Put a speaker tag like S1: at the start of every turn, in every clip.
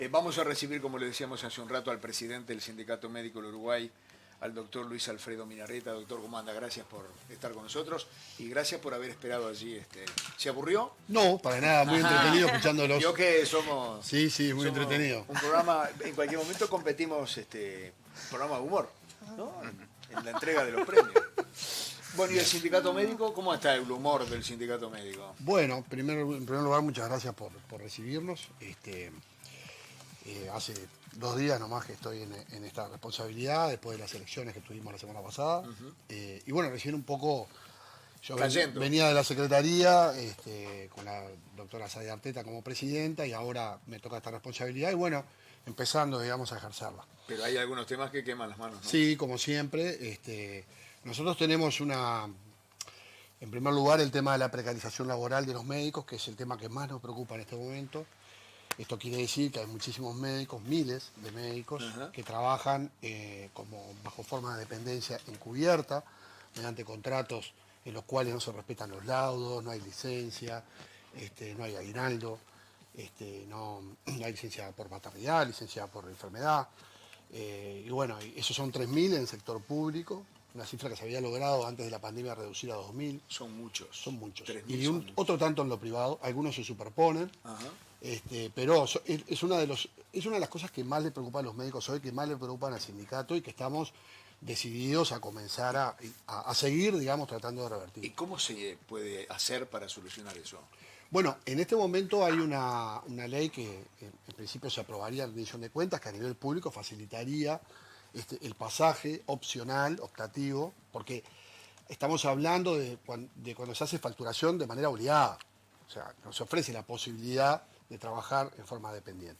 S1: Vamos a recibir, como le decíamos hace un rato, al presidente del Sindicato Médico del Uruguay, al doctor Luis Alfredo Minarreta. Doctor, ¿cómo anda? Gracias por estar con nosotros y gracias por haber esperado allí. ¿Se aburrió?
S2: No, para nada, muy entretenido
S1: Vio
S2: escuchándolos.
S1: que somos,
S2: Sí, sí, muy
S1: somos
S2: entretenido.
S1: un programa, en cualquier momento competimos programa de humor, ¿no? En la entrega de los premios. Bueno, ¿y el sindicato médico? ¿Cómo está el humor del sindicato médico?
S2: Bueno, en primer lugar, muchas gracias por recibirnos. Hace 2 días nomás que estoy en esta responsabilidad, después de las elecciones que tuvimos la semana pasada. Y bueno, recién un poco,
S1: Cayendo.
S2: venía de la Secretaría con la doctora Sadia Arteta como presidenta y ahora me toca esta responsabilidad y bueno, empezando, digamos, a ejercerla.
S1: Pero hay algunos temas que queman las manos, ¿no?
S2: Sí, como siempre, nosotros tenemos en primer lugar, el tema de la precarización laboral de los médicos, que es el tema que más nos preocupa en este momento. Esto quiere decir que hay muchísimos médicos, miles de médicos,
S1: Ajá.
S2: que trabajan como bajo forma de dependencia encubierta, mediante contratos en los cuales no se respetan los laudos, no hay licencia, no hay aguinaldo, no hay licencia por maternidad, licencia por enfermedad. Y bueno, esos son 3.000 en el sector público, una cifra que se había logrado antes de la pandemia reducir a 2.000.
S1: Son muchos.
S2: Son muchos.
S1: 3.000
S2: Y
S1: son muchos.
S2: otro tanto en lo privado, algunos se superponen,
S1: Ajá.
S2: pero es una de las cosas que más le preocupa a los médicos hoy, que más le preocupan al sindicato y que estamos decididos a comenzar a seguir, digamos, tratando de
S1: ¿Y
S2: revertir.
S1: cómo se puede hacer para solucionar eso?
S2: Bueno, en este momento hay una ley que en principio se aprobaría en rendición de cuentas, que a nivel público facilitaría el pasaje opcional, optativo, porque estamos hablando de cuando se hace facturación de manera obligada. O sea, nos ofrece la posibilidad de trabajar en forma dependiente.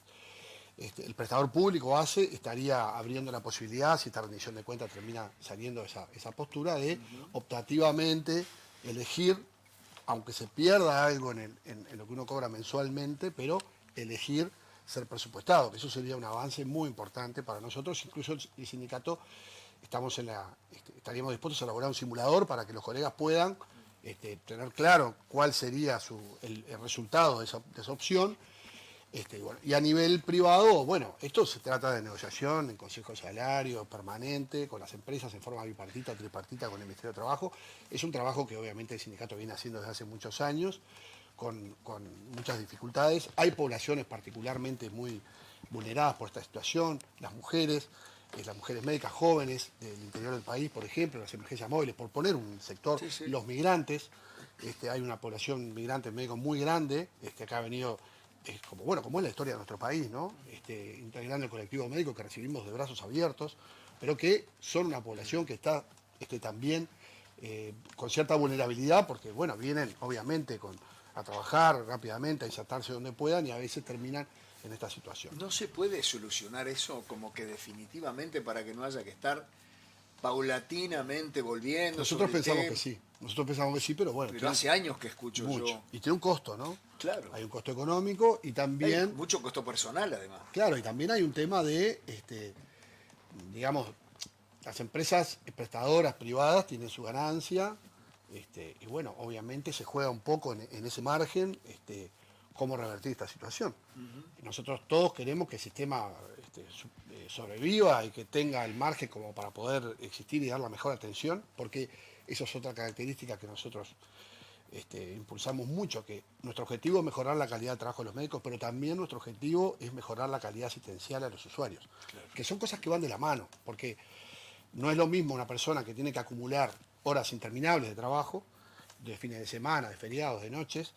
S2: El prestador público estaría abriendo la posibilidad, si esta rendición de cuentas termina saliendo esa postura, de optativamente elegir, aunque se pierda algo en lo que uno cobra mensualmente, pero elegir ser presupuestado, que eso sería un avance muy importante para nosotros. Incluso el sindicato estaríamos dispuestos a elaborar un simulador para que los colegas puedan tener claro cuál sería el resultado de esa opción. Y a nivel privado, bueno, esto se trata de negociación en consejo de salario permanente con las empresas en forma bipartita, tripartita con el Ministerio de Trabajo. Es un trabajo que obviamente el sindicato viene haciendo desde hace muchos años, con muchas dificultades. Hay poblaciones particularmente muy vulneradas por esta situación, las mujeres médicas jóvenes del interior del país, por ejemplo, las emergencias móviles, por poner un sector,
S1: Sí, sí.
S2: los migrantes. Hay una población migrante médico muy grande, que ha venido como es la historia de nuestro país, ¿no? Integrando el colectivo médico que recibimos de brazos abiertos, pero que son una población que está también con cierta vulnerabilidad, porque bueno, vienen obviamente a trabajar rápidamente, a insertarse donde puedan y a veces terminan en esta situación.
S1: ¿No se puede solucionar eso como que definitivamente para que no haya que estar paulatinamente volviendo
S2: Nosotros
S1: sobre el
S2: pensamos
S1: tema?
S2: que sí, pero bueno,
S1: Pero hace años que escucho
S2: mucho.
S1: yo.
S2: Y tiene un costo, ¿no?
S1: Claro.
S2: Hay un costo económico y
S1: Hay
S2: también,
S1: mucho costo personal además.
S2: claro, y también hay un tema de, digamos, las empresas prestadoras privadas tienen su ganancia, y bueno, obviamente se juega un poco en ese margen, cómo revertir esta situación. Y nosotros todos queremos que el sistema sobreviva y que tenga el margen como para poder existir y dar la mejor atención, porque esa es otra característica que nosotros impulsamos mucho, que nuestro objetivo es mejorar la calidad de trabajo de los médicos, pero también nuestro objetivo es mejorar la calidad asistencial a los usuarios,
S1: Claro.
S2: que son cosas que van de la mano, porque no es lo mismo una persona que tiene que acumular horas interminables de trabajo, de fines de semana, de feriados, de noches,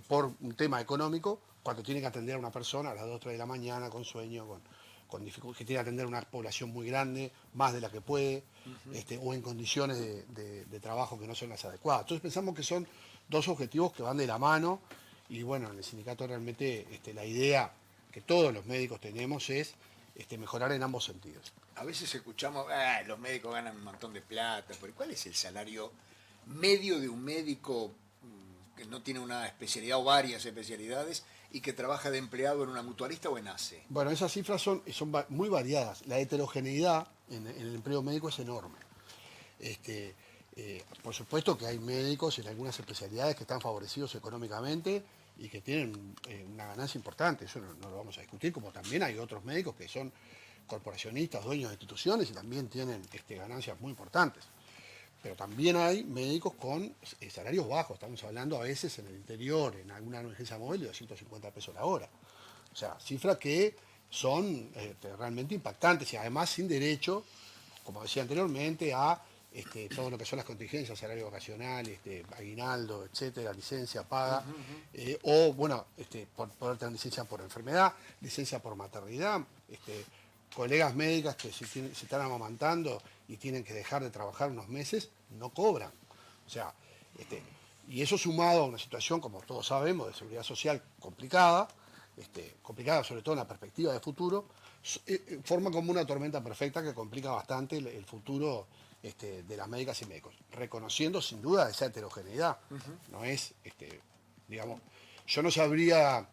S2: por un tema económico, cuando tiene que atender a una persona a las 2 o 3 de la mañana con sueño, con dificultad, que tiene que atender a una población muy grande, más de la que puede, o en condiciones de trabajo que no son las adecuadas. Entonces pensamos que son dos objetivos que van de la mano y bueno, en el sindicato realmente la idea que todos los médicos tenemos es mejorar en ambos sentidos.
S1: A veces escuchamos, los médicos ganan un montón de plata, pero ¿cuál es el salario medio de un médico que no tiene una especialidad o varias especialidades y que trabaja de empleado en una mutualista o en ACE?
S2: Bueno, esas cifras son muy variadas. La heterogeneidad en el empleo médico es enorme. Por supuesto que hay médicos en algunas especialidades que están favorecidos económicamente y que tienen una ganancia importante, eso no lo vamos a discutir, como también hay otros médicos que son corporacionistas, dueños de instituciones y también tienen ganancias muy importantes. Pero también hay médicos con salarios bajos, estamos hablando a veces en el interior, en alguna emergencia móvil, de 250 pesos la hora. O sea, cifras que son realmente impactantes y además sin derecho, como decía anteriormente, a todo lo que son las contingencias, salario vacacional, aguinaldo, etcétera, licencia paga, o bueno, por poder tener licencia por enfermedad, licencia por maternidad, colegas médicas que se están amamantando y tienen que dejar de trabajar unos meses, no cobran. O sea, y eso sumado a una situación, como todos sabemos, de seguridad social complicada, complicada sobre todo en la perspectiva de futuro, forma como una tormenta perfecta que complica bastante el futuro de las médicas y médicos, reconociendo sin duda esa heterogeneidad. No es, digamos, yo no sabría,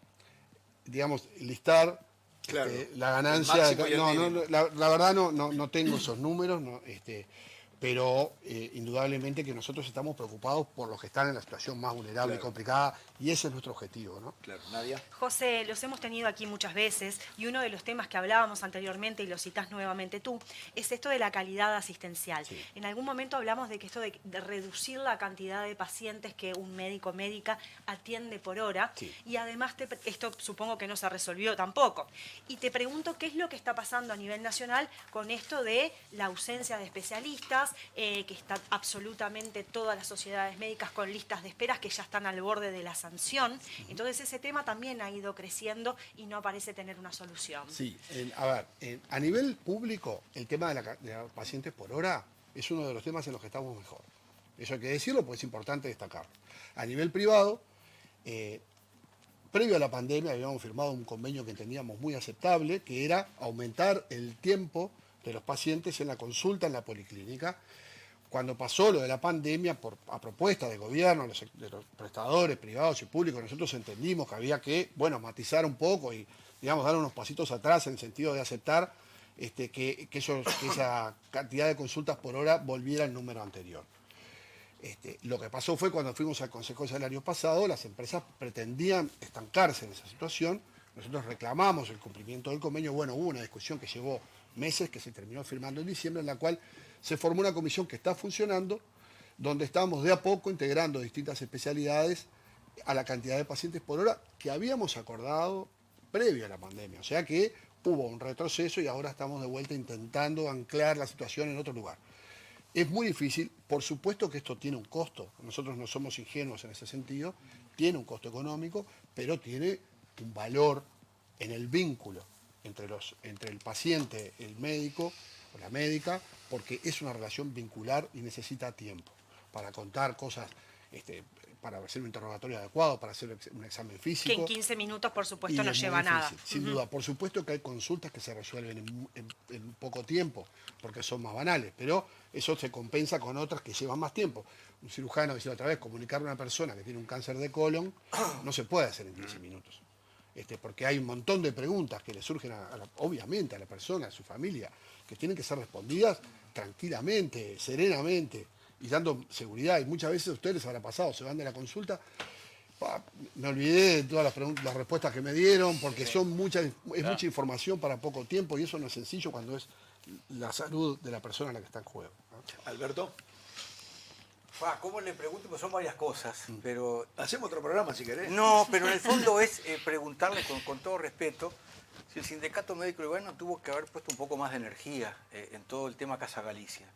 S2: digamos, listar
S1: Claro,
S2: la
S1: el
S2: ganancia.
S1: máximo y el mínimo.
S2: La verdad no tengo esos números, pero indudablemente que nosotros estamos preocupados por los que están en la situación más vulnerable y
S1: Claro.
S2: complicada, y ese es nuestro objetivo, ¿no?
S1: Claro, Nadia.
S3: José, los hemos tenido aquí muchas veces y uno de los temas que hablábamos anteriormente y lo citás nuevamente tú, es esto de la calidad asistencial.
S2: Sí.
S3: En algún momento hablamos de que esto de reducir la cantidad de pacientes que un médico o médica atiende por hora,
S2: Sí.
S3: y además esto supongo que no se resolvió tampoco. Y te pregunto qué es lo que está pasando a nivel nacional con esto de la ausencia de especialistas, que está absolutamente todas las sociedades médicas con listas de esperas que ya están al borde de la sanción. Entonces ese tema también ha ido creciendo y no parece tener una solución.
S2: Sí, a ver, a nivel público, el tema de los pacientes por hora es uno de los temas en los que estamos mejor. Eso hay que decirlo porque es importante destacarlo. A nivel privado, previo a la pandemia habíamos firmado un convenio que entendíamos muy aceptable, que era aumentar el tiempo de los pacientes en la consulta en la policlínica. Cuando pasó lo de la pandemia, a propuesta del gobierno, de los prestadores privados y públicos, nosotros entendimos que había que, bueno, matizar un poco y, digamos, dar unos pasitos atrás en el sentido de aceptar que esa cantidad de consultas por hora volviera al número anterior. Lo que pasó fue cuando fuimos al Consejo de Salarios pasado, las empresas pretendían estancarse en esa situación. Nosotros reclamamos el cumplimiento del convenio. Bueno, hubo una discusión que llevó meses, que se terminó firmando en diciembre, en la cual se formó una comisión que está funcionando, donde estamos de a poco integrando distintas especialidades a la cantidad de pacientes por hora que habíamos acordado previo a la pandemia. O sea que hubo un retroceso y ahora estamos de vuelta intentando anclar la situación en otro lugar. Es muy difícil, por supuesto que esto tiene un costo, nosotros no somos ingenuos en ese sentido, tiene un costo económico, pero tiene un valor en el vínculo entre el paciente, el médico o la médica, porque es una relación vincular y necesita tiempo para contar cosas, para hacer un interrogatorio adecuado, para hacer un examen físico.
S3: Que en 15 minutos, por supuesto,
S2: Y
S3: no
S2: es muy
S3: lleva nada.
S2: difícil, sin duda. Por supuesto que hay consultas que se resuelven en poco tiempo, porque son más banales, pero eso se compensa con otras que llevan más tiempo. Un cirujano, decía otra vez, comunicarle a una persona que tiene un cáncer de colon no se puede hacer en 15 minutos. Porque hay un montón de preguntas que le surgen, obviamente, a la persona, a su familia, que tienen que ser respondidas tranquilamente, serenamente y dando seguridad. Y muchas veces a ustedes les habrá pasado, se van de la consulta, me olvidé de todas las respuestas que me dieron, porque es mucha información para poco tiempo y eso no es sencillo cuando es la salud de la persona la que está en juego, ¿no?
S1: Alberto,
S4: ¿Cómo le pregunto? Pues son varias cosas, pero...
S1: hacemos otro programa si querés.
S4: No, pero en el fondo es preguntarle con todo respeto si el Sindicato Médico Uruguayo tuvo que haber puesto un poco más de energía en todo el tema Casa Galicia.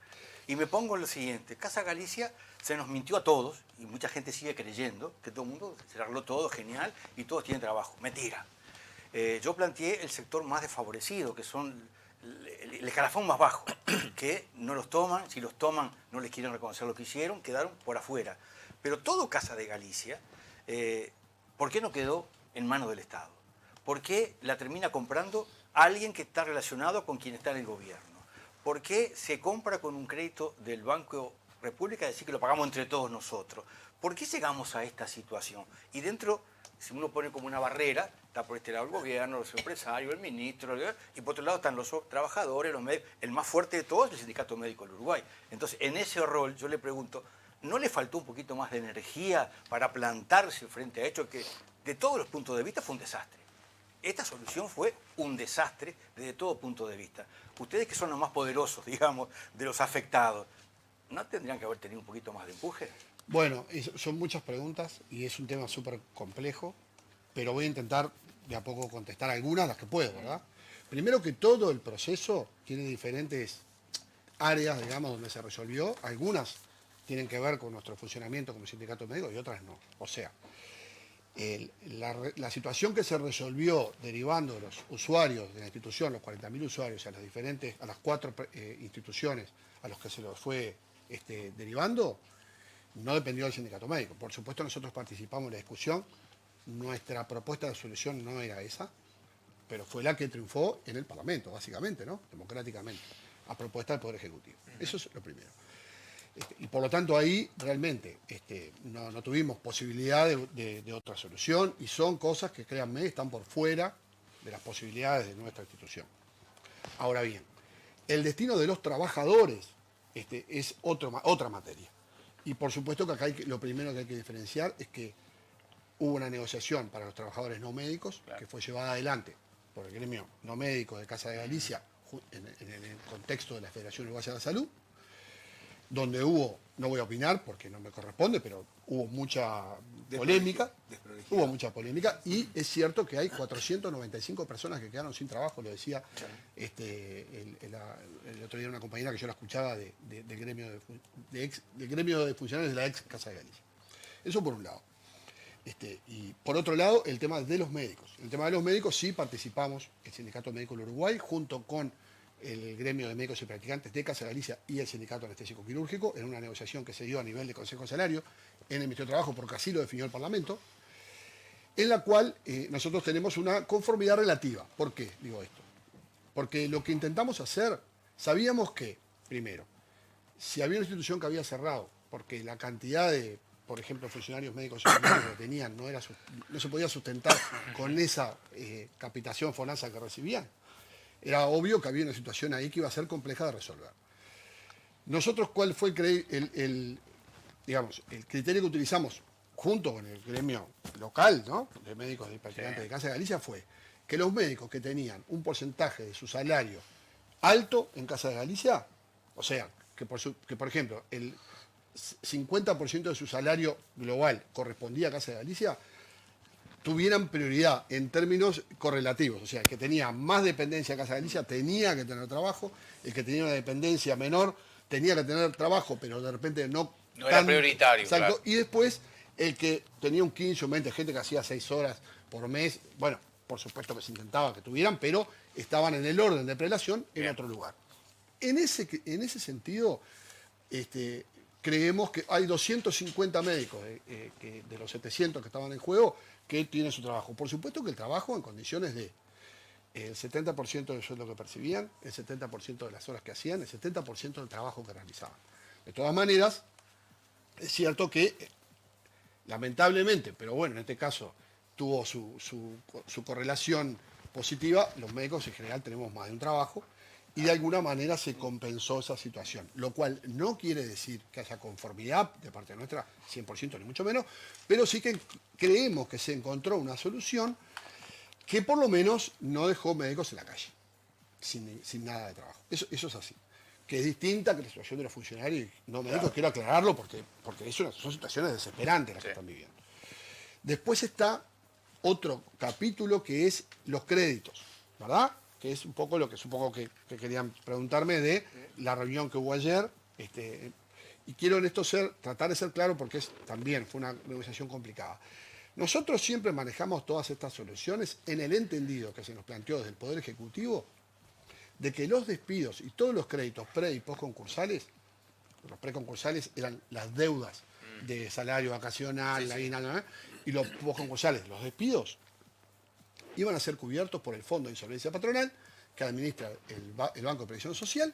S4: Y me pongo en lo siguiente, Casa Galicia se nos mintió a todos, y mucha gente sigue creyendo que todo el mundo se arregló todo, genial, y todos tienen trabajo. Mentira. Yo planteé el sector más desfavorecido, que son el escalafón más bajo, que no los toman, si los toman no les quieren reconocer lo que hicieron, quedaron por afuera. Pero todo Casa de Galicia, ¿por qué no quedó en manos del Estado? ¿Por qué la termina comprando alguien que está relacionado con quien está en el gobierno? ¿Por qué se compra con un crédito del Banco República, es decir, que lo pagamos entre todos nosotros? ¿Por qué llegamos a esta situación? Y dentro, si uno pone como una barrera, está por este lado el gobierno, los empresarios, el ministro, y por otro lado están los trabajadores, los médicos. El más fuerte de todos es el Sindicato Médico del Uruguay. Entonces, en ese rol, yo le pregunto, ¿no le faltó un poquito más de energía para plantarse frente a hecho que de todos los puntos de vista fue un desastre? Esta solución fue un desastre desde todo punto de vista. Ustedes que son los más poderosos, digamos, de los afectados, ¿no tendrían que haber tenido un poquito más de empuje?
S2: Bueno, son muchas preguntas y es un tema súper complejo, pero voy a intentar de a poco contestar algunas, las que puedo, ¿verdad? Primero que todo el proceso tiene diferentes áreas, digamos, donde se resolvió. Algunas tienen que ver con nuestro funcionamiento como sindicato médico y otras no. O sea, la situación que se resolvió derivando de los usuarios de la institución, los 40.000 usuarios, a las 4 instituciones a los que se los fue derivando, no dependió del sindicato médico. Por supuesto, nosotros participamos en la discusión. Nuestra propuesta de solución no era esa, pero fue la que triunfó en el Parlamento, básicamente, ¿no? Democráticamente, a propuesta del Poder Ejecutivo. Eso es lo primero. Y por lo tanto ahí realmente no tuvimos posibilidad de otra solución y son cosas que, créanme, están por fuera de las posibilidades de nuestra institución. Ahora bien, el destino de los trabajadores es otra materia. Y por supuesto que acá lo primero que hay que diferenciar es que hubo una negociación para los trabajadores no médicos, claro, que fue llevada adelante por el gremio no médico de Casa de Galicia en el contexto de la Federación Uruguaya de la Salud, donde hubo, no voy a opinar porque no me corresponde, pero hubo mucha polémica, y es cierto que hay 495 personas que quedaron sin trabajo, lo decía el otro día una compañera que yo la escuchaba del gremio de funcionarios de la ex Casa de Galicia. Eso por un lado. Y por otro lado, el tema de los médicos. El tema de los médicos sí participamos, el Sindicato Médico del Uruguay, junto con el gremio de médicos y practicantes de Casa de Galicia y el Sindicato Anestésico Quirúrgico, en una negociación que se dio a nivel de Consejo de Salario en el Ministerio de Trabajo, porque así lo definió el Parlamento, en la cual nosotros tenemos una conformidad relativa. ¿Por qué digo esto? Porque lo que intentamos hacer, sabíamos que, primero, si había una institución que había cerrado, porque la cantidad de, por ejemplo, funcionarios médicos y que tenían no se podía sustentar con esa capitación FONASA que recibían, era obvio que había una situación ahí que iba a ser compleja de resolver. Nosotros, ¿cuál fue el criterio que utilizamos junto con el gremio local, ¿no?, de médicos y practicantes de Casa de Galicia? Fue que los médicos que tenían un porcentaje de su salario alto en Casa de Galicia, o sea, que por ejemplo el 50% de su salario global correspondía a Casa de Galicia, tuvieran prioridad en términos correlativos. O sea, el que tenía más dependencia de Casa de Galicia tenía que tener trabajo, el que tenía una dependencia menor tenía que tener trabajo, pero de repente no
S5: era prioritario.
S2: Exacto.
S5: Claro.
S2: Y después, el que tenía un 15 o 20, gente que hacía 6 horas por mes, bueno, por supuesto que se intentaba que tuvieran, pero estaban en el orden de prelación en otro lugar. En ese sentido, creemos que hay 250 médicos de los 700 que estaban en juego que tienen su trabajo. Por supuesto que el trabajo en condiciones de el 70% del sueldo que percibían, el 70% de las horas que hacían, el 70% del trabajo que realizaban. De todas maneras, es cierto que, lamentablemente, pero bueno, en este caso tuvo su correlación positiva, los médicos en general tenemos más de un trabajo, y de alguna manera se compensó esa situación, lo cual no quiere decir que haya conformidad de parte nuestra, 100% ni mucho menos, pero sí que creemos que se encontró una solución que por lo menos no dejó médicos en la calle, sin nada de trabajo. Eso es así, que es distinta que la situación de los funcionarios no médicos, claro. Quiero aclararlo porque son situaciones desesperantes las que están viviendo. Después está otro capítulo que es los créditos, ¿verdad? Que es un poco lo que supongo que querían preguntarme de la reunión que hubo ayer. Y quiero en esto tratar de ser claro porque también fue una negociación complicada. Nosotros siempre manejamos todas estas soluciones en el entendido que se nos planteó desde el Poder Ejecutivo de que los despidos y todos los créditos pre- y postconcursales, los preconcursales eran las deudas de salario vacacional, la aguinaldo, y los postconcursales, los despidos, iban a ser cubiertos por el Fondo de Insolvencia Patronal, que administra el Banco de Previsión Social,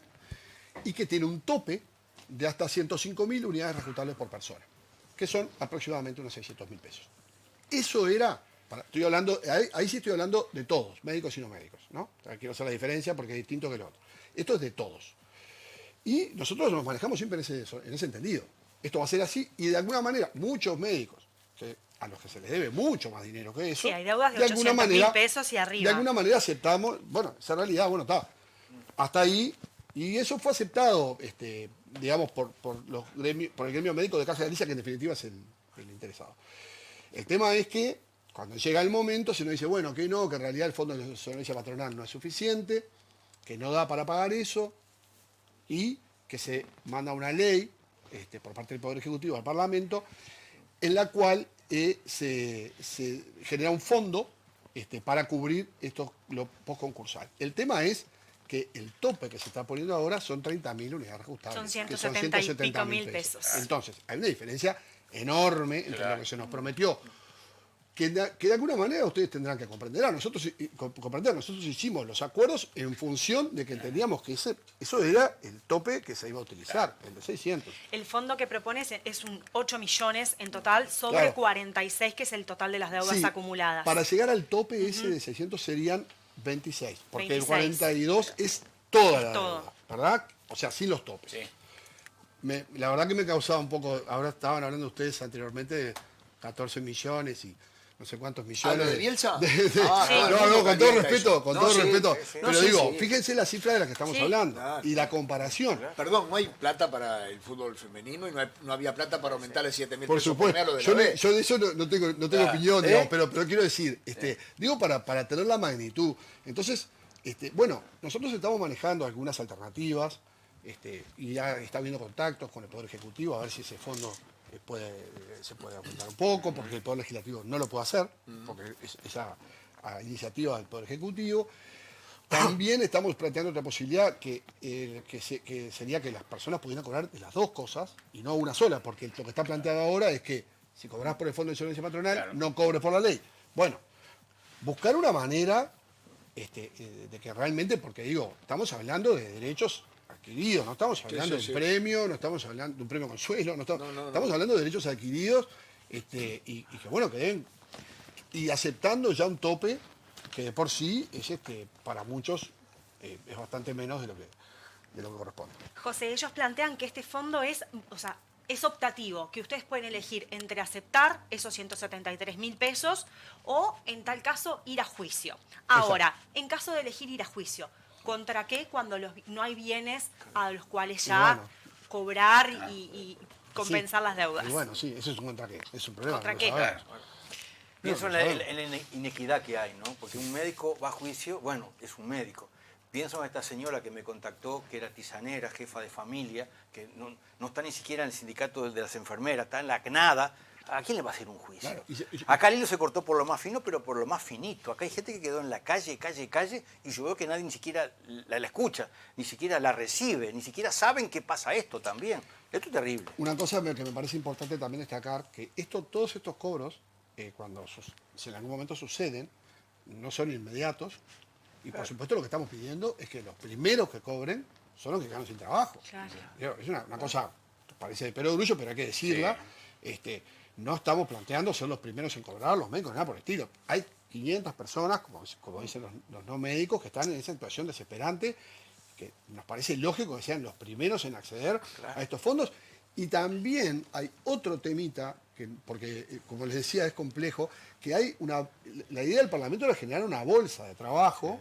S2: y que tiene un tope de hasta 105.000 unidades reajutables por persona, que son aproximadamente unos 600.000 pesos. Eso era, estoy hablando, ahí sí estoy hablando de todos, médicos y no médicos, ¿no? Quiero hacer la diferencia porque es distinto que lo otro. Esto es de todos. Y nosotros nos manejamos siempre en ese entendido. esto va a ser así, y de alguna manera muchos médicos, a los que se les debe mucho más dinero que eso,
S3: Sí, hay deudas de
S2: de alguna
S3: 800.000 pesos y arriba.
S2: de alguna manera aceptamos, bueno, esa realidad, bueno, está, hasta ahí, y eso fue aceptado, digamos, por el gremio médico de Caja Galicia, que en definitiva es el interesado. El tema es que cuando llega el momento se nos dice, bueno, que no, que en realidad el fondo de insolvencia patronal no es suficiente, que no da para pagar eso, y que se manda una ley por parte del Poder Ejecutivo al Parlamento, en la cual se genera un fondo para cubrir lo postconcursal. El tema es que el tope que se está poniendo ahora son 30.000 unidades ajustables.
S3: Son
S2: que
S3: 170 y pico mil pesos.
S2: Entonces, hay una diferencia enorme entre lo que se nos prometió, que de alguna manera ustedes tendrán que comprender. Nosotros hicimos los acuerdos en función de que entendíamos que eso era el tope que se iba a utilizar, el de 600.
S3: El fondo que propones es un 8 millones en total sobre
S2: Claro.
S3: 46, que es el total de las deudas
S2: Sí,
S3: acumuladas.
S2: para llegar al tope ese de 600 serían 26, porque
S3: 26.
S2: el 42 es toda la
S3: todo.
S2: deuda, ¿verdad? O sea, sin los topes.
S4: Sí.
S2: La verdad que me causaba un poco, ahora estaban hablando ustedes anteriormente de 14 millones y no sé cuántos millones.
S1: ¿lo de Bielsa?
S3: Sí.
S2: No, con todo respeto,
S1: No,
S2: todo
S1: sí,
S2: respeto.
S1: sí, sí.
S2: Pero
S1: No, sí,
S2: digo,
S1: sí.
S2: fíjense la cifra de la que estamos
S3: Sí.
S2: hablando
S1: Claro.
S2: y la comparación.
S1: Perdón, no hay plata para el fútbol femenino y no había plata para aumentarle 7.000
S2: Por
S1: pesos por mes a
S2: supuesto,
S1: lo de
S2: yo,
S1: la B.
S2: yo de eso no tengo opinión,
S1: ¿Eh?
S2: digamos, pero quiero decir, digo para tener la magnitud. Entonces, bueno, nosotros estamos manejando algunas alternativas y ya está habiendo contactos con el Poder Ejecutivo a ver si ese fondo se puede aumentar un poco, porque el Poder Legislativo no lo puede hacer, porque es esa iniciativa del Poder Ejecutivo. También estamos planteando otra posibilidad que sería que las personas pudieran cobrar de las dos cosas y no una sola, porque lo que está planteado ahora es que si cobras por el Fondo de Insolvencia Patronal,
S4: Claro.
S2: no cobres por la ley. Bueno, buscar una manera de que realmente, porque digo, estamos hablando de derechos adquiridos, no estamos hablando
S1: sí,
S2: de un
S1: sí.
S2: premio, no estamos hablando de un premio consuelo, no estamos,
S1: No.
S2: estamos hablando de derechos adquiridos y que bueno, que deben, y aceptando ya un tope que de por sí es para muchos es bastante menos de lo que corresponde.
S3: José, ellos plantean que este fondo es optativo, que ustedes pueden elegir entre aceptar esos 173.000 pesos o, en tal caso, ir a juicio. Ahora, en caso de elegir ir a juicio, ¿contra qué cuando no hay bienes a los cuales ya
S2: Y bueno.
S3: cobrar y compensar
S2: Sí.
S3: las deudas?
S2: Y bueno, sí, eso es un contra qué, es un problema.
S3: ¿Contra
S2: no
S3: qué?
S2: lo sabemos.
S4: Pienso
S2: No,
S4: en la inequidad que hay, ¿no? Porque un médico va a juicio, bueno, es un médico. Pienso en esta señora que me contactó, que era artesanera, jefa de familia, que no está ni siquiera en el sindicato de las enfermeras, está en la CNADA. ¿A quién le va a hacer un juicio?
S2: Claro,
S4: Acá el hilo se cortó por lo más fino, pero por lo más finito. Acá hay gente que quedó en la calle, y yo veo que nadie ni siquiera la escucha, ni siquiera la recibe, ni siquiera saben qué pasa esto también. Esto es terrible.
S2: Una cosa que me parece importante también destacar, que todos estos cobros, si en algún momento suceden, no son inmediatos, y por supuesto lo que estamos pidiendo es que los primeros que cobren son los que quedan sin trabajo.
S3: Claro.
S2: Es una cosa, parece de perogrullo, pero hay que decirla. No estamos planteando ser los primeros en cobrar, los médicos, nada por el estilo. Hay 500 personas, como dicen los no médicos, que están en esa situación desesperante, que nos parece lógico que sean los primeros en acceder a estos fondos. Y también hay otro temita, porque como les decía es complejo, que la idea del Parlamento era generar una bolsa de trabajo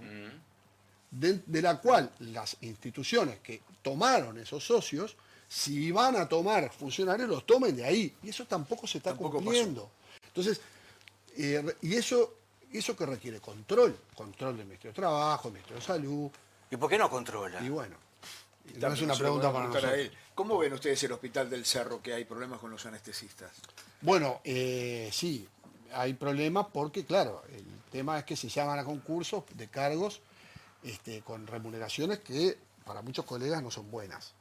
S2: de la cual las instituciones que tomaron esos socios, si van a tomar funcionarios, los tomen de ahí. Y eso tampoco se está
S1: Tampoco
S2: cumpliendo. Entonces, y eso que requiere control del Ministerio de Trabajo, del Ministerio de Salud,
S4: ¿Y por qué no controla?
S2: y bueno. No es
S1: También
S2: una
S1: se lo
S2: pregunta
S1: voy a
S2: para
S1: preguntar a
S2: nosotros.
S1: él. ¿Cómo ven ustedes el Hospital del Cerro, que hay problemas con los anestesistas?
S2: Bueno, sí, hay problemas porque, claro, el tema es que se llaman a concursos de cargos con remuneraciones que para muchos colegas no son buenas.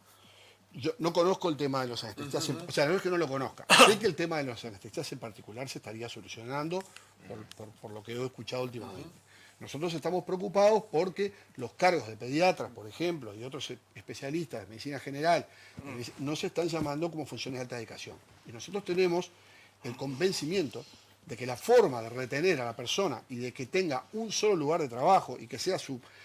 S2: Yo no conozco el tema de los anestesistas, o sea, no es que no lo conozca. Sé que el tema de los anestesistas en particular se estaría solucionando por lo que he escuchado últimamente. Nosotros estamos preocupados porque los cargos de pediatras, por ejemplo, y otros especialistas de medicina general, no se están llamando como funciones de alta dedicación. Y nosotros tenemos el convencimiento de que la forma de retener a la persona y de que tenga un solo lugar de trabajo y que sea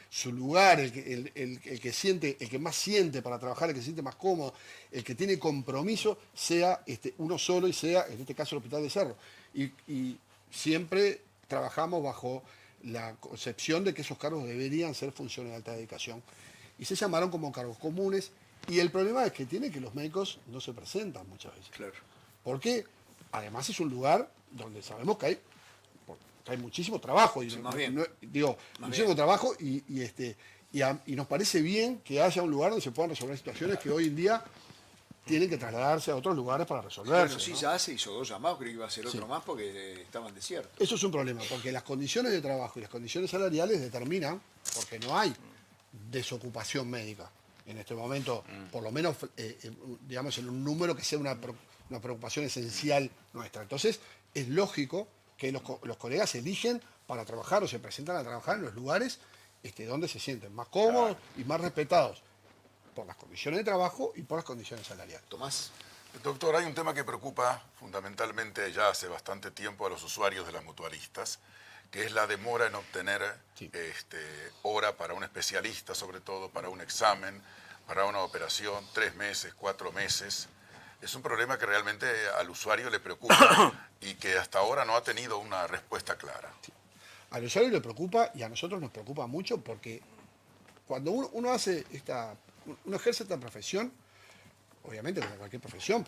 S2: su lugar, el que siente, el que más siente para trabajar, el que se siente más cómodo, el que tiene compromiso, sea uno solo y sea, en este caso, el Hospital de Cerro. Y siempre trabajamos bajo la concepción de que esos cargos deberían ser funciones de alta dedicación. Y se llamaron como cargos comunes. Y el problema es que tiene que los médicos no se presentan muchas veces.
S1: Claro.
S2: Porque además es un lugar donde sabemos que hay muchísimo trabajo. Y
S1: Sí, más bien.
S2: Digo,
S1: Más
S2: muchísimo
S1: bien.
S2: trabajo y nos parece bien que haya un lugar donde se puedan resolver situaciones que hoy en día tienen que trasladarse a otros lugares para resolverse.
S1: Bueno, sí,
S2: ¿no?
S1: ya se hizo 2 llamados, creo que iba a ser otro
S2: Sí.
S1: más porque estaban desiertos.
S2: Eso es un problema, porque las condiciones de trabajo y las condiciones salariales determinan, porque no hay desocupación médica en este momento, por lo menos, digamos, en un número que sea una preocupación esencial nuestra. Entonces, es lógico que los colegas eligen para trabajar o se presentan a trabajar en los lugares donde se sienten más cómodos y más respetados por las condiciones de trabajo y por las condiciones salariales.
S1: Tomás.
S5: Doctor, hay un tema que preocupa fundamentalmente ya hace bastante tiempo a los usuarios de las mutualistas, que es la demora en obtener
S2: Sí.
S5: hora para un especialista, sobre todo para un examen, para una operación, 3 meses, 4 meses. Es un problema que realmente al usuario le preocupa y que hasta ahora no ha tenido una respuesta clara.
S2: Al usuario le preocupa y a nosotros nos preocupa mucho porque cuando uno ejerce esta profesión, obviamente como cualquier profesión,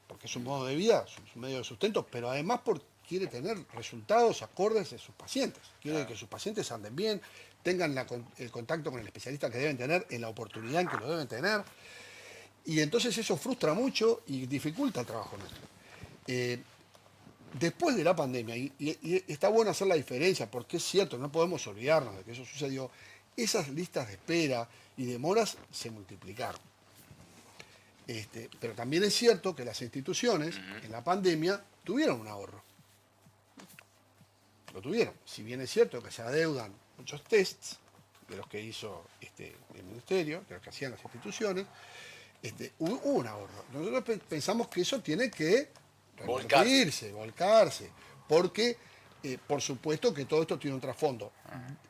S2: porque es un modo de vida, es un medio de sustento, pero además quiere tener resultados acordes de sus pacientes. Quiere que sus pacientes anden bien, tengan el contacto con el especialista que deben tener en la oportunidad en que lo deben tener. Y entonces eso frustra mucho y dificulta el trabajo nuestro. Después de la pandemia, y está bueno hacer la diferencia, porque es cierto, no podemos olvidarnos de que eso sucedió, esas listas de espera y demoras se multiplicaron. Pero también es cierto que las instituciones en la pandemia tuvieron un ahorro. Lo tuvieron. Si bien es cierto que se adeudan muchos tests de los que hizo el ministerio, de los que hacían las instituciones, hubo un ahorro. Nosotros pensamos que eso tiene que volcarse, porque por supuesto que todo esto tiene un trasfondo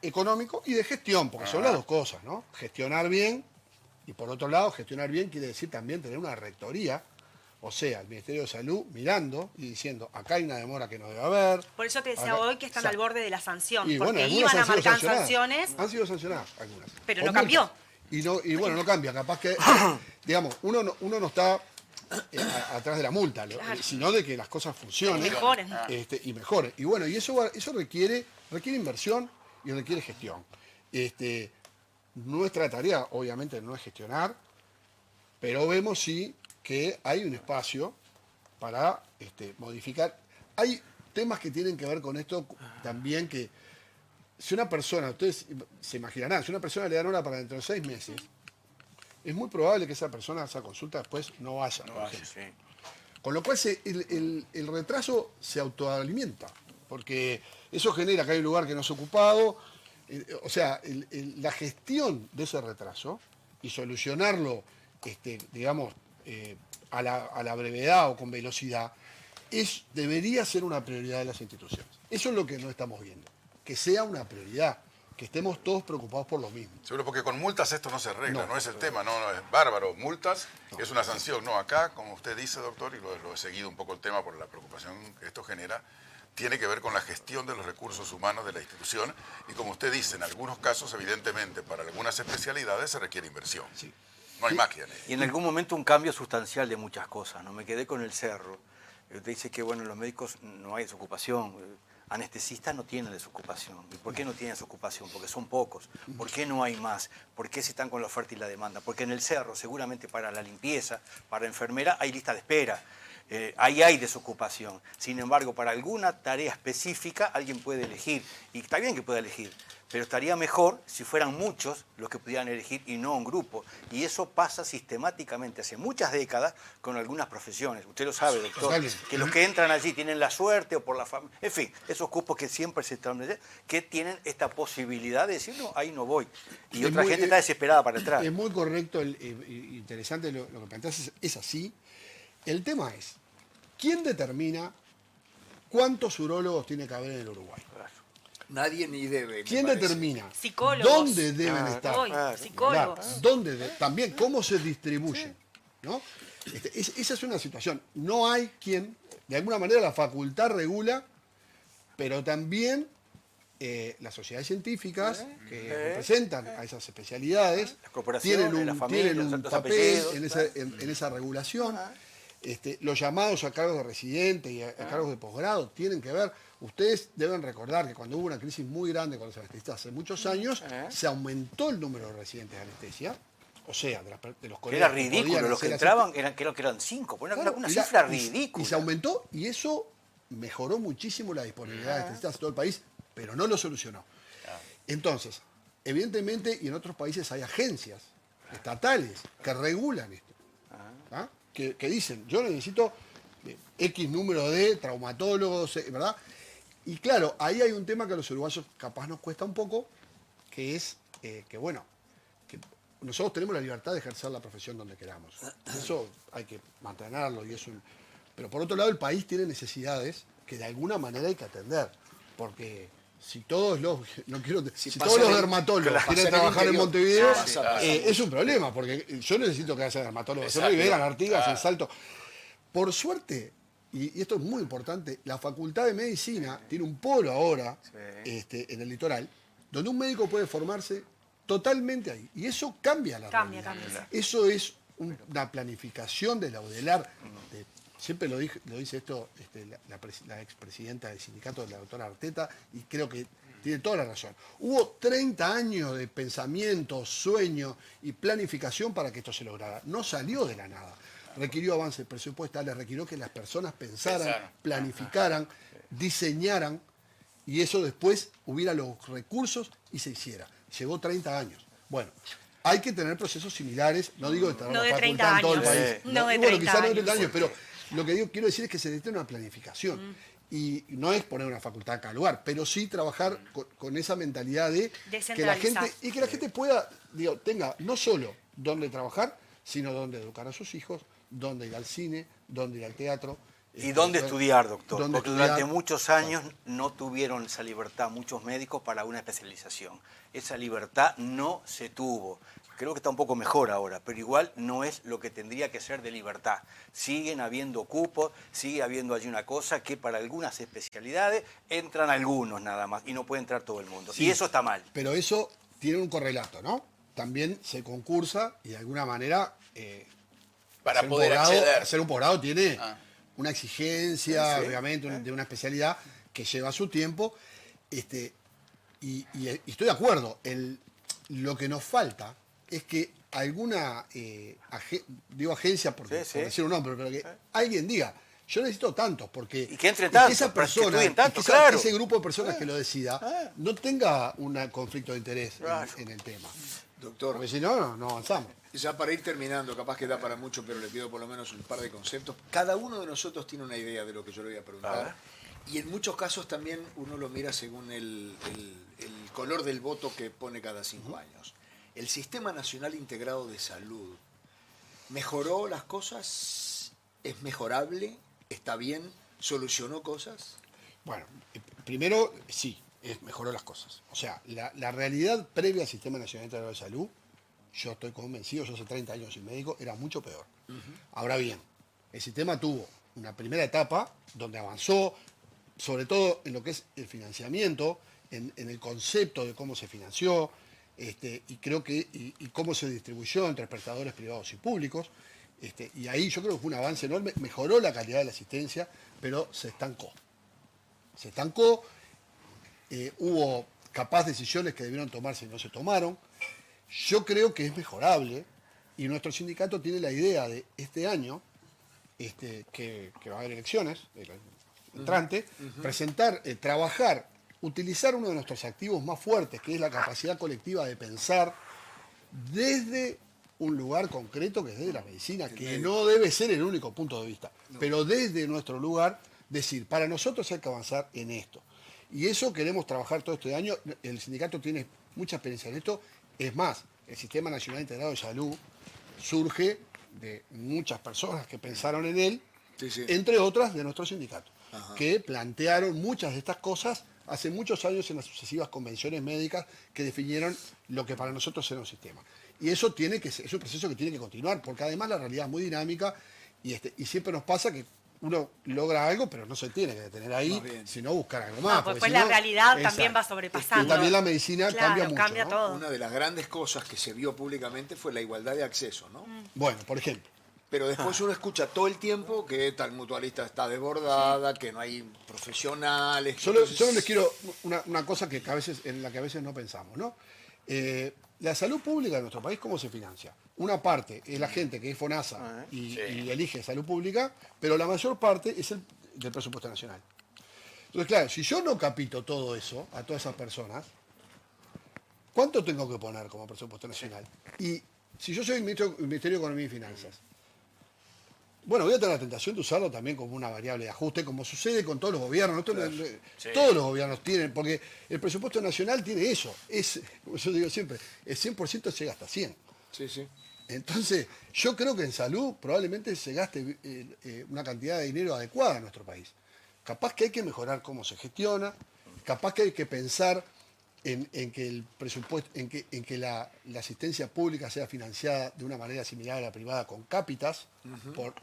S2: económico y de gestión, porque son las dos cosas, ¿no? Gestionar bien, y por otro lado, gestionar bien quiere decir también tener una rectoría, o sea, el Ministerio de Salud mirando y diciendo, acá hay una demora que no debe haber.
S3: Por eso te decía
S2: acá-
S3: hoy que están al borde de la sanción,
S2: Y
S3: porque
S2: bueno, algunas
S3: iban a
S2: han sido
S3: marcar
S2: sancionadas.
S3: sanciones.
S2: Han sido sancionadas algunas.
S3: Pero
S2: O
S3: no cambió.
S2: multas. Y bueno, no cambia. Capaz que, digamos, uno no está atrás de la multa,
S3: Claro.
S2: sino de que las cosas funcionen.
S3: Mejoren.
S2: Y mejoren. Y bueno, y eso requiere inversión y requiere gestión. Nuestra tarea, obviamente, no es gestionar, pero vemos sí que hay un espacio para modificar. Hay temas que tienen que ver con esto también, que si una persona, ustedes se imaginarán, si una persona le dan hora para dentro de 6 meses, es muy probable que esa persona a esa consulta después no vaya. por ejemplo.
S4: Sí.
S2: Con lo cual el retraso se autoalimenta, porque eso genera que hay un lugar que no es ocupado. O sea, la gestión de ese retraso y solucionarlo, digamos, a la brevedad o con velocidad, debería ser una prioridad de las instituciones. Eso es lo que no estamos viendo, que sea una prioridad, que estemos todos preocupados por lo mismo.
S5: Seguro, porque con multas esto no se arregla,
S2: No.
S5: no es el tema, no es bárbaro. Multas es una sanción. No, acá, como usted dice, doctor, y lo he seguido un poco el tema por la preocupación que esto genera, tiene que ver con la gestión de los recursos humanos de la institución y, como usted dice, en algunos casos, evidentemente, para algunas especialidades se requiere inversión.
S2: Sí.
S5: No hay magia en ello.
S4: Y en algún momento un cambio sustancial de muchas cosas, ¿no? Me quedé con el cerro. Usted dice que, bueno, los médicos no hay desocupación. Anestesistas no tienen desocupación. ¿Y por qué no tienen desocupación? Porque son pocos. ¿Por qué no hay más? ¿Por qué se están con la oferta y la demanda? Porque en el cerro, seguramente para la limpieza, para enfermera, hay lista de espera. Ahí hay desocupación. Sin embargo, para alguna tarea específica, alguien puede elegir. Y está bien que pueda elegir, pero estaría mejor si fueran muchos los que pudieran elegir y no un grupo. Y eso pasa sistemáticamente hace muchas décadas con algunas profesiones. Usted lo sabe, doctor,
S2: Totalmente.
S4: que los que entran allí tienen la suerte o por la familia. En fin, esos cupos que siempre se establecen, que tienen esta posibilidad de decir, no, ahí no voy. Y
S2: Es
S4: otra
S2: muy-
S4: gente está desesperada para entrar.
S2: Es muy correcto, interesante lo que planteas, es así. El tema es, ¿quién determina cuántos urólogos tiene que haber en el Uruguay?
S1: Nadie ni debe.
S2: ¿Quién
S1: me parece.
S2: determina
S3: Psicólogos.
S2: dónde deben estar?
S3: Hoy, psicólogos.
S2: Claro, también cómo se distribuyen, ¿no? Esa es una situación. No hay quien, de alguna manera la facultad regula, pero también las sociedades científicas que representan a esas especialidades
S4: Las corporaciones,
S2: tienen
S4: las
S2: un,
S4: familias,
S2: tienen un
S4: los
S2: papel
S4: apellidos,
S2: en esa regulación. Los llamados a cargos de residente y a cargos de posgrado tienen que ver. Ustedes deben recordar que cuando hubo una crisis muy grande con los anestesistas hace muchos años, se aumentó el número de residentes de anestesia. O sea, de los
S4: Era
S2: colegas que
S4: ridículo,
S2: podían
S4: los que
S2: hacer
S4: entraban creo que eran 5, una
S2: Claro,
S4: cifra
S2: y
S4: ridícula.
S2: se aumentó y eso mejoró muchísimo la disponibilidad de anestesistas en todo el país, pero no lo solucionó. Entonces, evidentemente, y en otros países hay agencias estatales que regulan esto. ¿Ah? Que dicen, yo necesito X número de traumatólogos, ¿verdad? Y claro, ahí hay un tema que a los uruguayos capaz nos cuesta un poco, que es que nosotros tenemos la libertad de ejercer la profesión donde queramos. Eso hay que mantenerlo y eso. Pero por otro lado, el país tiene necesidades que de alguna manera hay que atender. Porque si todos los, no quiero, si
S1: pasa
S2: todos los
S1: en-
S2: dermatólogos
S1: pasa en
S2: quieren
S1: el
S2: trabajar en
S1: interior.
S2: Montevideo,
S1: Pasa.
S2: es un problema, porque yo necesito que haya dermatólogos en
S5: Exacto.
S2: Rivera, en Artigas, en Salto. Por suerte, y esto es muy importante, la Facultad de Medicina tiene un polo ahora en el litoral, donde un médico puede formarse totalmente ahí. Y eso cambia la
S3: Cambia,
S2: realidad.
S3: cambia.
S2: Eso es una planificación de la UDELAR. Siempre lo dice esto la expresidenta del sindicato, la doctora Arteta, y creo que tiene toda la razón. Hubo 30 años de pensamiento, sueño y planificación para que esto se lograra. No salió de la nada. Requirió avances presupuestales, requirió que las personas pensaran, planificaran, diseñaran, y eso después hubiera los recursos y se hiciera. Llevó 30 años. Bueno, hay que tener procesos similares, no digo de tener
S3: No
S2: una
S3: de
S2: facultad
S3: 30
S2: en todo el
S3: años.
S2: país.
S3: No de
S2: bueno,
S3: 30
S2: quizás no de 30
S3: años.
S2: años, pero lo que quiero decir es que se necesita una planificación. Y no es poner una facultad en cada lugar, pero sí trabajar con esa mentalidad de que la gente,
S3: Descentralizar.
S2: y que la gente pueda, tenga no solo dónde trabajar, sino dónde educar a sus hijos, dónde ir al cine, dónde ir al teatro.
S4: ¿Y dónde estudiar, doctor?
S2: dónde
S4: Porque
S2: estudiar.
S4: durante muchos años no tuvieron esa libertad muchos médicos para una especialización. Esa libertad no se tuvo. Creo que está un poco mejor ahora, pero igual no es lo que tendría que ser de libertad. Siguen habiendo cupos, sigue habiendo allí una cosa que para algunas especialidades entran algunos nada más y no puede entrar todo el mundo.
S2: Sí.
S4: Y eso está mal.
S2: Pero eso tiene un correlato, ¿no? También se concursa y de alguna manera
S5: Para
S2: hacer un
S5: poder
S2: posgrado-
S5: acceder.
S2: hacer un posgrado tiene una exigencia,
S4: Sí,
S2: obviamente, de una especialidad que lleva su tiempo. Y estoy de acuerdo. Lo que nos falta es que alguna, agencia, por decir un nombre, pero que alguien diga, yo necesito tantos, porque
S4: Y que entren
S2: y
S4: tantos,
S2: esa
S4: para que
S2: persona,
S4: estudien tanto,
S2: y que
S4: claro.
S2: ese grupo de personas que lo decida, no tenga un conflicto de interés
S4: Claro.
S2: en el tema.
S1: Doctor,
S2: Porque si no, no avanzamos.
S1: ya para ir terminando, capaz que da para mucho, pero le pido por lo menos un par de conceptos. Cada uno de nosotros tiene una idea de lo que yo le voy a
S4: A
S1: preguntar.
S4: ver.
S1: Y en muchos casos también uno lo mira según el color del voto que pone cada 5 años. El Sistema Nacional Integrado de Salud, ¿mejoró las cosas? ¿Es mejorable? ¿Está bien? ¿Solucionó cosas?
S2: Bueno, primero, sí, mejoró las cosas. O sea, la realidad previa al Sistema Nacional Integrado de Salud, yo estoy convencido, yo hace 30 años soy médico, era mucho peor. Ahora bien, el sistema tuvo una primera etapa donde avanzó, sobre todo en lo que es el financiamiento, en el concepto de cómo se financió, y creo que y cómo se distribuyó entre prestadores privados y públicos. Y ahí yo creo que fue un avance enorme, mejoró la calidad de la asistencia, pero se estancó. Se estancó, hubo capaz decisiones que debieron tomarse y no se tomaron. Yo creo que es mejorable y nuestro sindicato tiene la idea de este año, que va a haber elecciones, el entrante, presentar, trabajar, utilizar uno de nuestros activos más fuertes, que es la capacidad colectiva de pensar desde un lugar concreto, que es desde la medicina, que no debe ser el único punto de vista, pero desde nuestro lugar, decir, para nosotros hay que avanzar en esto. Y eso queremos trabajar todo este año. El sindicato tiene mucha experiencia en esto. Es más, el Sistema Nacional Integrado de Salud surge de muchas personas que pensaron en él,
S1: Sí, sí.
S2: entre otras de nuestro sindicato, que plantearon muchas de estas cosas hace muchos años en las sucesivas convenciones médicas que definieron lo que para nosotros era un sistema. Y eso es un proceso que tiene que continuar, porque además la realidad es muy dinámica y siempre nos pasa que uno logra algo, pero no se tiene que detener ahí, sino buscar algo más.
S3: No, pues
S2: porque
S3: la
S2: si no,
S3: realidad también va sobrepasando.
S2: Y también la medicina
S3: Claro,
S2: cambia mucho.
S3: cambia
S2: ¿no?
S3: todo.
S1: Una de las grandes cosas que se vio públicamente fue la igualdad de acceso, ¿no?
S2: Bueno, por ejemplo.
S1: Pero después uno escucha todo el tiempo que tal mutualista está desbordada, que no hay profesionales.
S2: Solo
S1: entonces-
S2: les quiero una cosa en la que a veces no pensamos, ¿no? La salud pública en nuestro país, ¿cómo se financia? Una parte es la gente que es FONASA y elige salud pública, pero la mayor parte es el del presupuesto nacional. Entonces, claro, si yo no capito todo eso, a todas esas personas, ¿cuánto tengo que poner como presupuesto nacional? Y si yo soy el Ministerio de Economía y Finanzas, bueno, voy a tener la tentación de usarlo también como una variable de ajuste, como sucede con todos los gobiernos. Todos los gobiernos tienen, porque el presupuesto nacional tiene eso. Como yo digo siempre, el 100% se gasta 100.
S1: Sí, sí.
S2: Entonces, yo creo que en salud probablemente se gaste una cantidad de dinero adecuada en nuestro país. Capaz que hay que mejorar cómo se gestiona, capaz que hay que pensar en que el presupuesto, en que la asistencia pública sea financiada de una manera similar a la privada con cápitas,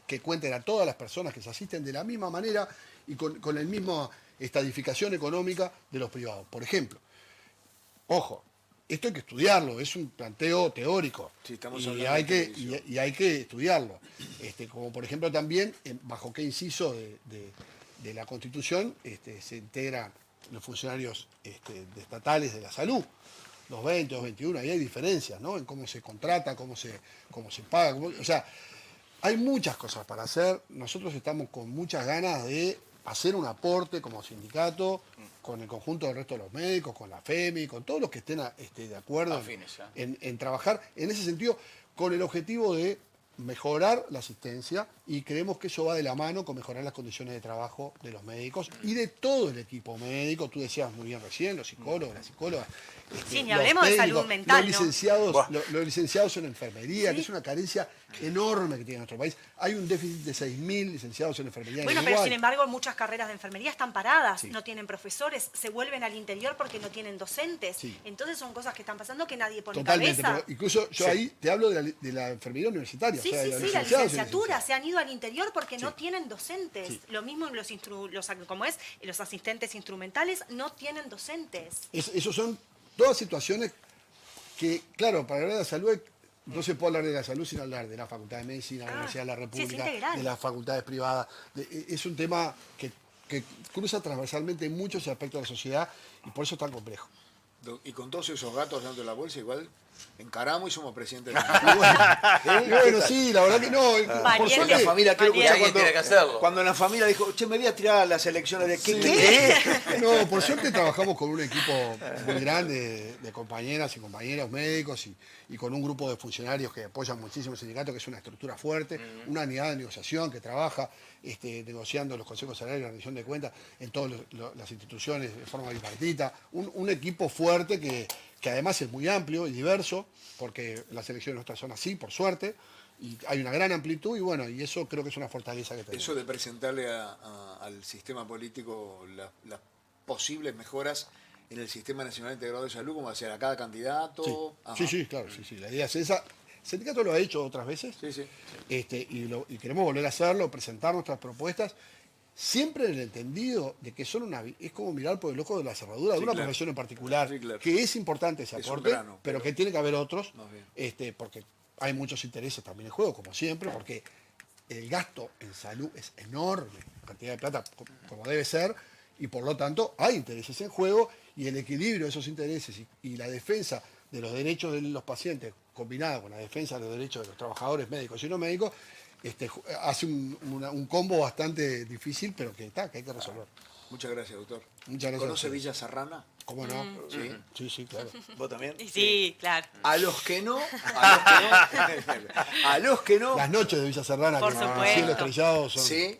S2: que cuenten a todas las personas que se asisten de la misma manera y con la misma estadificación económica de los privados. Por ejemplo, ojo, esto hay que estudiarlo, es un planteo teórico
S1: Sí, estamos
S2: y
S1: hablando
S2: hay
S1: de
S2: que,
S1: televisión.
S2: y hay que estudiarlo. Como por ejemplo también, bajo qué inciso de la Constitución se integran los funcionarios estatales de la salud, los 20, los 21, ahí hay diferencias, ¿no? En cómo se contrata, cómo se paga, o sea, hay muchas cosas para hacer. Nosotros estamos con muchas ganas de hacer un aporte como sindicato con el conjunto del resto de los médicos, con la FEMI, con todos los que estén de acuerdo
S6: Afines,
S2: en trabajar en ese sentido con el objetivo de mejorar la asistencia y creemos que eso va de la mano con mejorar las condiciones de trabajo de los médicos y de todo el equipo médico. Tú decías muy bien recién, los psicólogos, las psicólogas.
S3: Sí, ni
S2: los
S3: hablemos de salud
S2: técnicos,
S3: mental,
S2: Los
S3: ¿no?
S2: licenciados,
S4: Buah.
S2: los licenciados en enfermería,
S3: Sí.
S2: que es una carencia enorme que tiene nuestro país. Hay un déficit de 6.000 licenciados en enfermería.
S3: Bueno, pero
S2: individual.
S3: sin embargo muchas carreras de enfermería están paradas,
S2: Sí.
S3: no tienen profesores, se vuelven al interior porque no tienen docentes.
S2: Sí.
S3: Entonces son cosas que están pasando que nadie pone
S2: Totalmente,
S3: cabeza.
S2: pero incluso yo ahí te hablo de la enfermería universitaria.
S3: Sí,
S2: o sea,
S3: sí,
S2: de los
S3: sí, la
S2: licenciados y
S3: licenciatura,
S2: licenciadas.
S3: se han ido al interior porque no
S2: Sí.
S3: tienen docentes.
S2: Sí.
S3: Lo mismo en los asistentes instrumentales no tienen docentes.
S2: Esos son todas situaciones que, claro, para hablar de la salud no se puede hablar de la salud sin hablar de la Facultad de Medicina, la Universidad de la
S3: sí, es
S2: República,
S3: integral.
S2: de las facultades privadas. Es un tema que cruza transversalmente muchos aspectos de la sociedad y por eso es tan complejo.
S1: Y con todos esos gatos dentro de la bolsa, igual encaramos y somos presidentes de
S2: Y bueno, sí, la verdad que no. Por
S3: Valiente.
S1: la
S2: suerte,
S1: familia, quiero
S3: Valiente.
S1: escuchar
S6: Alguien tiene que hacerlo.
S1: cuando la familia dijo, che, me voy a tirar a las elecciones de
S2: Sí.
S1: ¿qué?
S2: No, por suerte trabajamos con un equipo muy grande de compañeras y compañeros médicos y con un grupo de funcionarios que apoyan muchísimo el sindicato, que es una estructura fuerte, una unidad de negociación que trabaja negociando los consejos salarios y la rendición de cuentas en todas las instituciones de forma bipartita. Un equipo fuerte que además es muy amplio y diverso, porque las elecciones nuestras son así, por suerte, y hay una gran amplitud y bueno, y eso creo que es una fortaleza que tenemos.
S1: Eso de presentarle al sistema político las posibles mejoras en el Sistema Nacional Integrado de Salud, como hacer a cada candidato.
S2: Sí,
S1: Ajá.
S2: sí, claro, sí. La idea es esa. El sindicato lo ha hecho otras veces
S1: Sí, sí.
S2: y queremos volver a hacerlo, presentar nuestras propuestas, siempre en el entendido de que es como mirar por el ojo de la cerradura de
S1: Sí,
S2: una
S1: claro.
S2: profesión en particular,
S1: Sí, claro.
S2: que es importante ese
S1: Es un
S2: aporte,
S1: grano,
S2: pero
S1: pero-
S2: que tiene que haber otros,
S1: Más bien.
S2: porque hay muchos intereses también en juego, como siempre, porque el gasto en salud es enorme, cantidad de plata como debe ser, y por lo tanto hay intereses en juego y el equilibrio de esos intereses y la defensa de los derechos de los pacientes combinada con la defensa de los derechos de los trabajadores médicos y no médicos, hace un combo bastante difícil, pero que hay que resolver.
S1: Muchas gracias, doctor.
S2: Muchas gracias a
S1: ¿Conoce
S2: ustedes.
S1: Villa Serrana?
S2: ¿Cómo no?
S1: Sí.
S2: Sí, claro.
S1: ¿Vos también?
S3: Y sí, claro.
S1: A los que no, a los que no,
S2: Las noches de Villa Serrana,
S3: Por
S2: que en el
S3: supuesto.
S2: cielo estrellado son...
S1: Sí.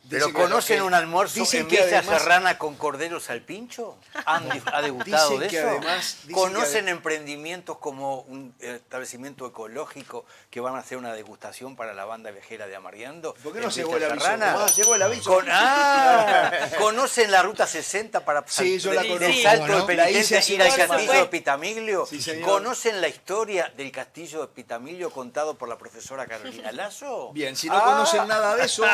S4: ¿Pero
S1: Dicen que
S4: conocen
S1: lo que-
S4: un almuerzo
S1: dicen
S4: en
S1: que
S4: Villa
S1: además-
S4: Serrana con corderos al pincho? ¿Ha degustado
S1: Dicen
S4: de
S1: que
S4: eso?
S1: además- dicen
S4: ¿Conocen
S1: que ade-
S4: emprendimientos como un establecimiento ecológico que van a hacer una degustación para la banda viajera de Amareando?
S1: ¿Por qué no
S4: en
S1: llegó
S4: Villa
S1: el aviso?
S4: Serrana?
S1: Tomás, llegó el aviso.
S4: ¿Conocen la ruta 60 para
S1: Sí, yo la
S4: del
S1: conozco.
S4: Salto
S2: ¿no?
S4: de
S1: La hice
S4: Penitente
S1: hace
S4: ir al
S1: unos
S4: castillo
S3: años.
S4: de Pitamiglio?
S1: Sí, señor.
S4: ¿Conocen la historia del castillo de Pitamiglio contado por la profesora Carolina Lazo?
S1: Bien, si no conocen nada de eso,